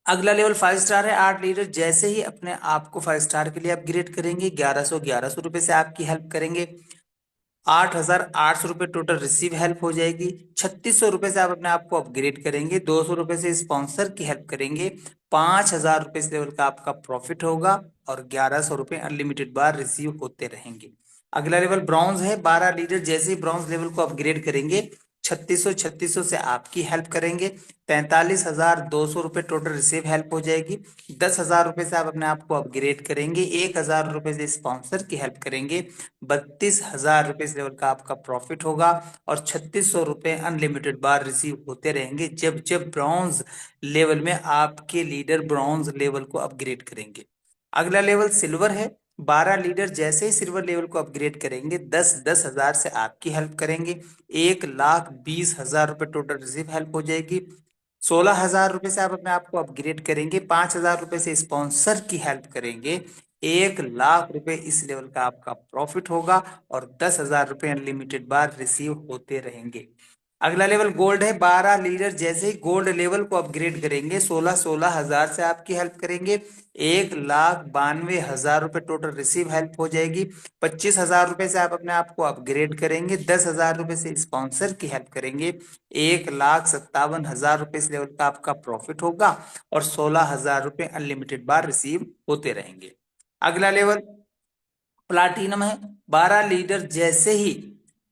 अगला लेवल 5 स्टार है। 8 लीडर जैसे ही अपने आप को 5 स्टार के लिए अपग्रेड करेंगे, 1100 रुपए से आपकी हेल्प करेंगे, 8800 रुपए टोटल रिसीव हेल्प हो जाएगी। 3600 रुपए से आप अपने आप को अपग्रेड करेंगे, 200 रुपए से स्पॉन्सर की हेल्प करेंगे, 5000 रुपए इस लेवल का आपका प्रॉफिट होगा, और 1100 रुपए अनलिमिटेड बार रिसीव होते रहेंगे। अगला लेवल ब्रॉन्ज है। 12 लीडर जैसे ही ब्रॉन्ज लेवल को अपग्रेड करेंगे, 3600 से आपकी हेल्प करेंगे, 45,200 रुपए टोटल रिसीव हेल्प हो जाएगी। 10,000 रुपए से आप अपने आप को अपग्रेड करेंगे, 1,000 रुपए से स्पॉन्सर की हेल्प करेंगे, 32,000 रुपए इस लेवल का आपका प्रॉफिट होगा, और 3600 रुपए अनलिमिटेड बार रिसीव होते रहेंगे जब जब ब्रॉन्ज लेवल में आपके लीडर ब्रॉन्ज लेवल को अपग्रेड करेंगे। अगला लेवल सिल्वर है। 12 लीडर जैसे ही सिल्वर लेवल को अपग्रेड करेंगे, 10,000 से आपकी हेल्प करेंगे, 1,20,000 रुपए टोटल रिसीव हेल्प हो जाएगी। 16,000 रुपए से आप अपने आप को अपग्रेड करेंगे, 5,000 रुपए से स्पॉन्सर की हेल्प करेंगे, 1,00,000 रुपए इस लेवल का आपका प्रॉफिट होगा, और 10,000 रुपए अनलिमिटेड बार रिसीव होते रहेंगे। अगला लेवल गोल्ड है। 12 लीडर जैसे ही गोल्ड लेवल को अपग्रेड करेंगे, 16,000 से आपकी हेल्प करेंगे, 1,92,000 रुपए टोटल रिसीव हेल्प हो जाएगी। 25,000 रुपए से आप अपने आप को अपग्रेड करेंगे, 10,000 रुपए से स्पॉन्सर की हेल्प करेंगे, 1,57,000 रुपए इस लेवल का आपका प्रॉफिट होगा, और 16,000 रुपए अनलिमिटेड बार रिसीव होते रहेंगे। अगला लेवल प्लाटिनम है। 12 लीडर जैसे ही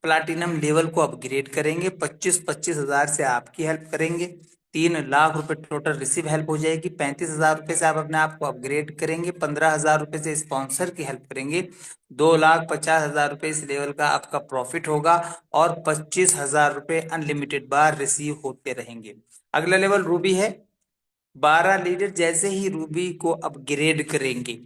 प्लाटिनम लेवल को अपग्रेड करेंगे, 25,000 से आपकी हेल्प करेंगे, 3,00,000 रुपए टोटल रिसीव हेल्प हो जाएगी। 35,000 रुपए से आप अपने आप को अपग्रेड करेंगे, 15,000 रुपए से स्पॉन्सर की हेल्प करेंगे, 2,50,000 रुपए इस लेवल का आपका प्रॉफिट होगा, और 25,000 रुपए अनलिमिटेड बार रिसीव होते रहेंगे। अगला लेवल रूबी है। 12 लीडर जैसे ही रूबी को अपग्रेड करेंगे,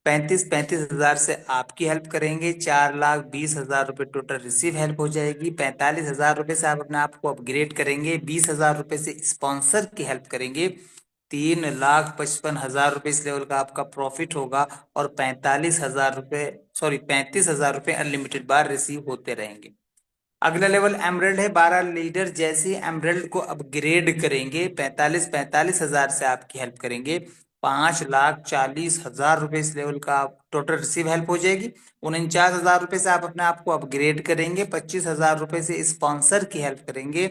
35,000 से आपकी हेल्प करेंगे, 4,20,000 रुपए टोटल रिसीव हेल्प हो जाएगी। 45,000 रुपए से आप अपने आप को अपग्रेड करेंगे, 20,000 रुपए से स्पॉन्सर की हेल्प करेंगे, 3,55,000 रुपए इस लेवल का आपका प्रॉफिट होगा, और 35,000 रुपए अनलिमिटेड बार रिसीव होते रहेंगे। अगला लेवल एमरल्ड है। 12 लीडर जैसे ही एमरल्ड को अपग्रेड करेंगे, 45,000 से आपकी हेल्प करेंगे, 5,40,000 रुपए इस लेवल का टोटल रिसीव हेल्प हो जाएगी। 49,000 रुपए से आप अपने आप को अपग्रेड करेंगे, 25,000 रुपए से स्पॉन्सर की हेल्प करेंगे,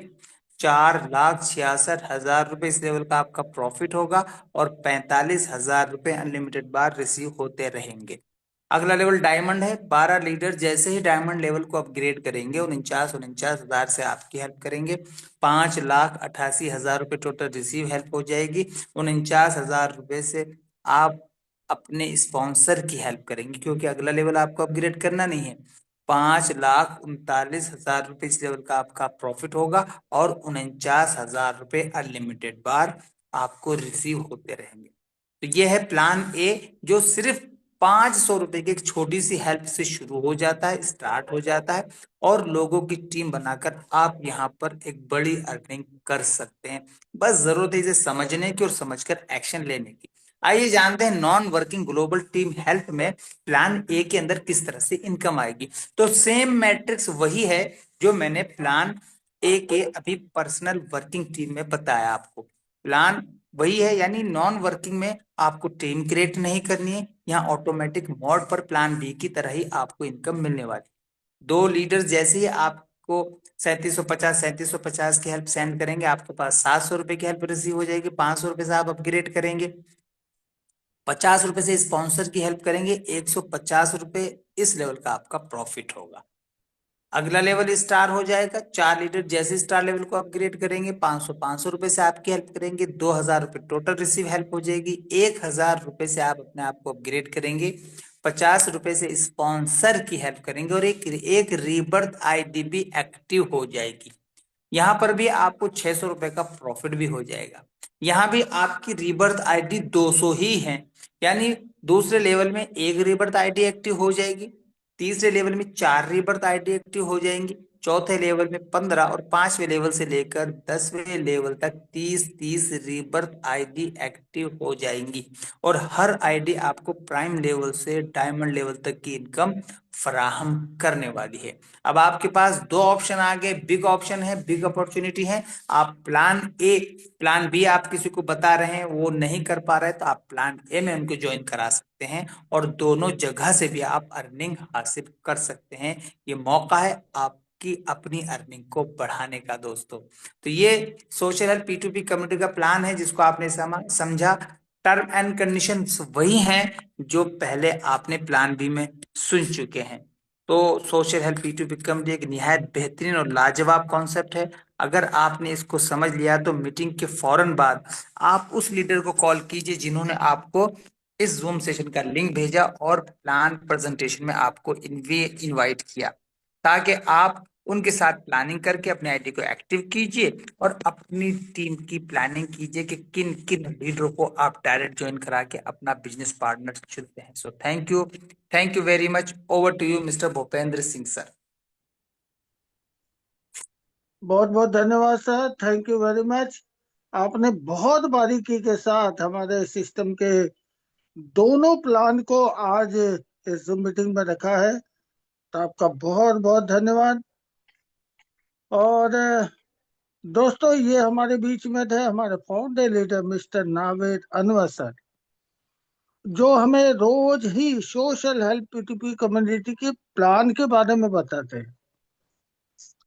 4,66,000 रुपए इस लेवल का आपका प्रॉफिट होगा, और 45,000 रुपए अनलिमिटेड बार रिसीव होते रहेंगे। अगला लेवल डायमंड है। 12 लीडर जैसे ही डायमंड लेवल को अपग्रेड करेंगे, 49,000 से आपकी हेल्प करेंगे, 5,88,000 रुपए टोटल रिसीव हेल्प हो जाएगी। 49,000 रुपए से आप अपने स्पॉन्सर की हेल्प करेंगे, क्योंकि अगला लेवल आपको अपग्रेड करना नहीं है। 5,39,000 रुपए इस लेवल का आपका प्रॉफिट होगा और 49,000 रुपए अनलिमिटेड बार आपको रिसीव होते रहेंगे। तो ये है प्लान ए, जो सिर्फ 500 रुपए की एक छोटी सी हेल्प से शुरू हो जाता है, स्टार्ट हो जाता है, और लोगों की टीम बनाकर आप यहाँ पर एक बड़ी अर्निंग कर सकते हैं। बस जरूरत है इसे समझने की और समझकर एक्शन लेने की। आइए जानते हैं non working global team help में प्लान ए के अंदर किस तरह से इनकम आएगी। तो सेम मैट्रिक्स वही है जो मैंने प्लान ए के अभी पर्सनल वर्किंग टीम में बताया आपको। प्लान वही है, यानी नॉन वर्किंग में आपको टीम क्रिएट नहीं करनी है, यहाँ ऑटोमेटिक मोड पर प्लान बी की तरह ही आपको इनकम मिलने वाली। दो लीडर्स जैसे ही आपको 3750 की हेल्प सेंड करेंगे, आपके पास 700 रुपए की हेल्प रिसीव हो जाएगी। 500 रुपए से आप अपग्रेड करेंगे, 50 रुपए से स्पॉन्सर की हेल्प करेंगे, 150 रुपए इस लेवल का आपका प्रॉफिट होगा। अगला लेवल स्टार हो जाएगा, 4 लीटर जैसे स्टार लेवल को अपग्रेड करेंगे, 500 रुपए से आपकी हेल्प करेंगे, 2,000 रुपए टोटल रिसीव हेल्प हो जाएगी। 1,000 रुपए से आप अपने आप को अपग्रेड करेंगे, 50 रुपए से स्पॉन्सर की हेल्प करेंगे और एक रीबर्थ आईडी भी एक्टिव हो जाएगी। यहाँ पर भी आपको 600 रुपए का प्रॉफिट भी हो जाएगा। यहाँ भी आपकी रीबर्थ आईडी 200 ही है, यानी दूसरे लेवल में एक रीबर्थ आईडी एक्टिव हो जाएगी, तीसरे लेवल में 4 रीबर्थ आईडी एक्टिव हो जाएंगी, चौथे लेवल में 15 और पांचवें लेवल से लेकर 10वें लेवल तक 30 रीबर्थ आईडी एक्टिव हो जाएंगी। और हर आईडी आपको प्राइम लेवल से डायमंड लेवल तक की इनकम फराहम करने वाली है। अब आपके पास दो ऑप्शन आ गए, बिग ऑप्शन है, बिग अपॉर्चुनिटी है। आप प्लान ए, प्लान बी आप किसी को बता रहे हैं वो नहीं कर पा रहे, तो आप प्लान ए में उनको ज्वाइन करा सकते हैं और दोनों जगह से भी आप अर्निंग हासिल कर सकते हैं। ये मौका है आपकी अपनी अर्निंग को बढ़ाने का दोस्तों। तो ये सोशल हेल्प P2P कम्युनिटी का प्लान है जिसको आपने समझा। टर्म एंड कंडीशन वही हैं जो पहले आपने प्लान बी में सुन चुके हैं। तो सोशल हेल्प P2P कम्युनिटी एक निहायत बेहतरीन और लाजवाब कॉन्सेप्ट है। अगर आपने इसको समझ लिया तो मीटिंग के फौरन बाद आप उस लीडर को कॉल कीजिए जिन्होंने आपको इस जूम सेशन का लिंक भेजा और प्लान प्रेजेंटेशन में आपको इनवाइट किया, ताकि आप उनके साथ प्लानिंग करके अपने आईडी को एक्टिव कीजिए और अपनी टीम की प्लानिंग कीजिए कि किन किन लीडरों को आप डायरेक्ट ज्वाइन करा के अपना बिजनेस पार्टनर चुनते हैं। So thank you very much. Over to you mister Bhupendra Singh sir. बहुत बहुत धन्यवाद sir, thank you very much. आपने बहुत बारीकी के साथ हमारे सिस्टम के दोनों प्लान को आज इस Zoom मीटिंग में रखा है, तो आपका बहुत बहुत धन्यवाद। और दोस्तों, ये हमारे बीच में थे हमारे founder leader mister Naved Anwar sir, जो हमें रोज ही सोशल हेल्प P2P कम्युनिटी के प्लान के बारे में बताते हैं।